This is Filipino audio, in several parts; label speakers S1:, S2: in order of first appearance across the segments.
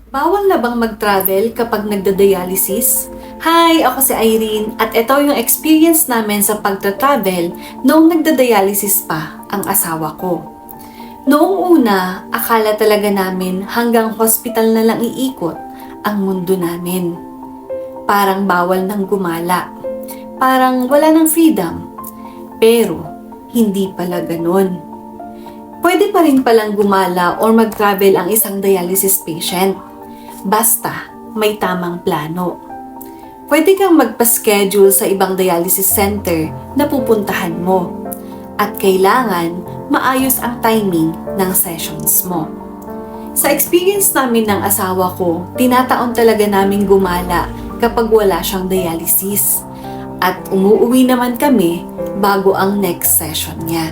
S1: Bawal na bang mag-travel kapag nagda-dialysis? Hi! Ako si Irene at ito yung experience namin sa pagta-travel noong nagda-dialysis pa ang asawa ko. Noong una, akala talaga namin hanggang hospital na lang iikot ang mundo namin. Parang bawal nang gumala. Parang wala ng freedom. Pero, hindi pala ganun. Pwede pa rin palang gumala or mag-travel ang isang dialysis patient. Basta may tamang plano. Pwede kang magpa-schedule sa ibang dialysis center na pupuntahan mo. At kailangan maayos ang timing ng sessions mo. Sa experience namin ng asawa ko, tinataon talaga namin gumala kapag wala siyang dialysis. At umuwi naman kami bago ang next session niya.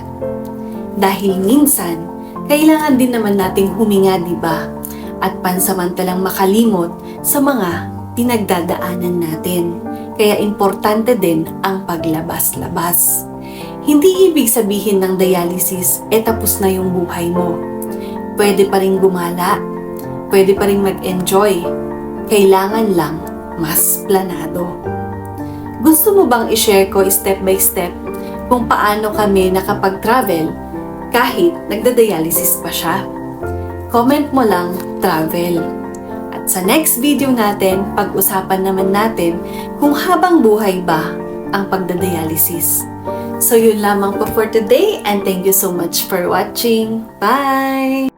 S1: Dahil minsan, kailangan din naman nating huminga, di ba? At pansamantalang makalimot sa mga pinagdadaanan natin. Kaya importante din ang paglabas-labas. Hindi ibig sabihin ng dialysis, tapos na yung buhay mo. Pwede pa rin gumala, pwede pa rin mag-enjoy. Kailangan lang mas planado. Gusto mo bang i-share ko step by step kung paano kami nakapag-travel kahit nagda-dialysis pa siya? Comment mo lang, travel. At sa next video natin, pag-usapan naman natin kung habang buhay ba ang pagda-dialysis. So yun lamang po for today and thank you so much for watching. Bye!